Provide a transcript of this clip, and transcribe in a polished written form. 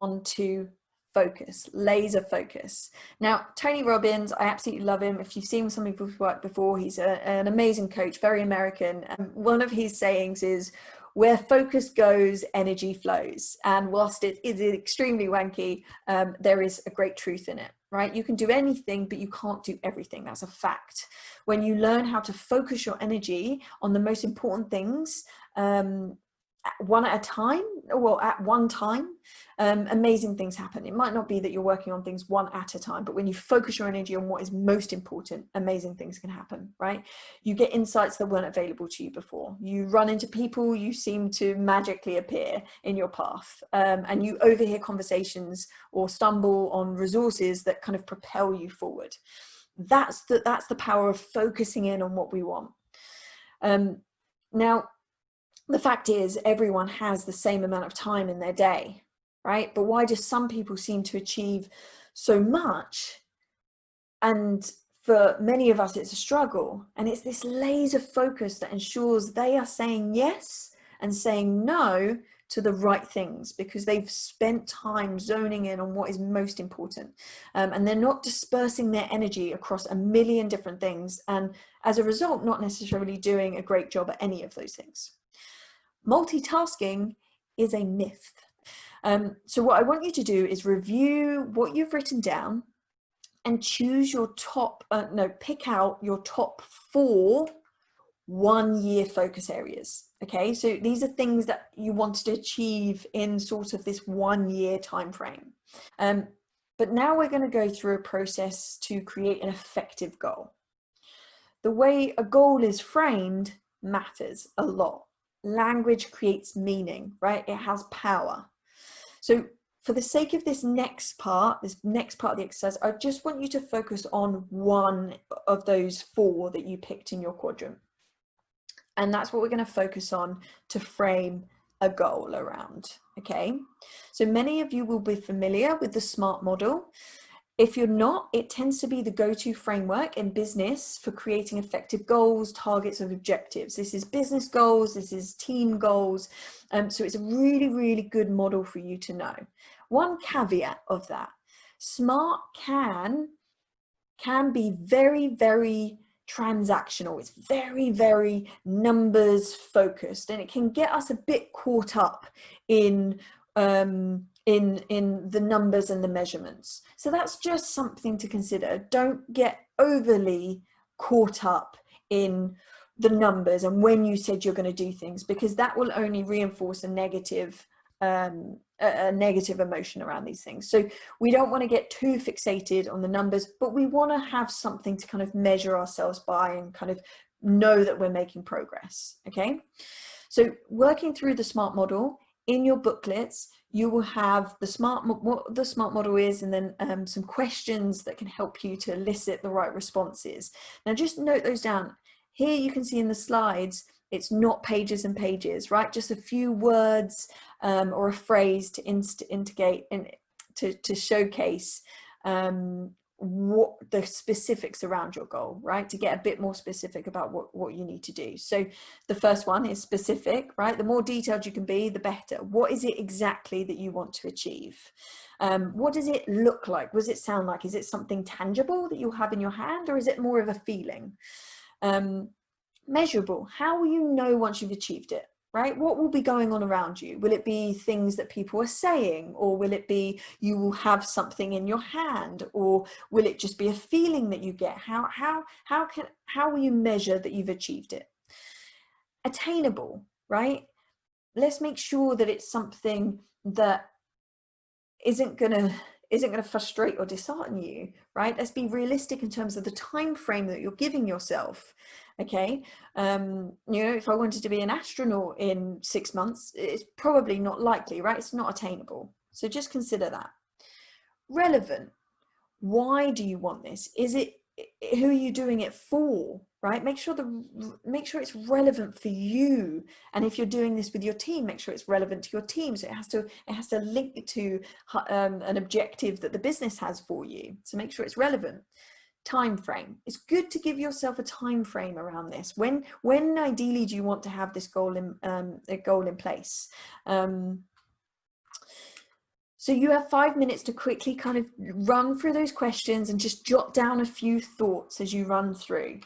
onto focus, laser focus. Now, Tony Robbins, I absolutely love him. If you've seen some of his work before, he's an amazing coach, very American. And one of his sayings is, where focus goes, energy flows. And whilst it is extremely wanky, there is a great truth in it, right? You can do anything, but you can't do everything. That's a fact. When you learn how to focus your energy on the most important things, one at a time, well, at one time, amazing things happen. It might not be that you're working on things one at a time, but when you focus your energy on what is most important, amazing things can happen, right? You get insights that weren't available to you before. You run into people, you seem to magically appear in your path, and you overhear conversations or stumble on resources that kind of propel you forward. That's the power of focusing in on what we want. Now, the fact is, everyone has the same amount of time in their day, right? But why do some people seem to achieve so much? And for many of us, it's a struggle. And it's this laser focus that ensures they are saying yes and saying no to the right things, because they've spent time zoning in on what is most important. And they're not dispersing their energy across a million different things. And as a result, not necessarily doing a great job at any of those things. Multitasking is a myth. So what I want you to do is review what you've written down and choose your pick out your top 4 1-year focus areas. Okay, so these are things that you wanted to achieve in sort of this 1-year time frame. But now we're going to go through a process to create an effective goal. The way a goal is framed matters a lot. Language creates meaning, right? It has power. So for the sake of this next part of the exercise, I just want you to focus on one of those 4 that you picked in your quadrant. And that's what we're going to focus on to frame a goal around, okay? So many of you will be familiar with the SMART model. If you're not, it tends to be the go-to framework in business for creating effective goals, targets, and objectives. This is business goals, this is team goals. So it's a really, really good model for you to know. One caveat of that, SMART can be very, very transactional. It's very, very numbers focused, and it can get us a bit caught up in the numbers and the measurements. So that's just something to consider. Don't get overly caught up in the numbers and when you said you're going to do things, because that will only reinforce a negative emotion around these things. So we don't want to get too fixated on the numbers, but we want to have something to kind of measure ourselves by and kind of know that we're making progress. Okay, so working through the SMART model, in your booklets you will have what the SMART model is, and then some questions that can help you to elicit the right responses. Now just note those down. Here you can see in the slides, it's not pages and pages, right? Just a few words or a phrase to indicate and to showcase what the specifics around your goal, right? To get a bit more specific about what you need to do. So the first one is specific, right? The more detailed you can be, the better. What is it exactly that you want to achieve? What does it look like? What does it sound like? Is it something tangible that you have in your hand, or is it more of a feeling? Measurable. How will you know once you've achieved it? Right? What will be going on around you? Will it be things that people are saying, or will it be you will have something in your hand, or will it just be a feeling that you get? How will you measure that you've achieved it? Attainable, right? Let's make sure that it's something that isn't gonna frustrate or dishearten you, right? Let's be realistic in terms of the time frame that you're giving yourself. Okay, you know, if I wanted to be an astronaut in 6 months, it's probably not likely, right? It's not attainable. So just consider that. Relevant. Why do you want this? Is it, who are you doing it for, right? Make sure it's relevant for you. And if you're doing this with your team, make sure it's relevant to your team. So it has to link to an objective that the business has for you. So make sure it's relevant. Time frame. It's good to give yourself a time frame around this. When ideally do you want to have this goal in place? So you have 5 minutes to quickly kind of run through those questions and just jot down a few thoughts as you run through.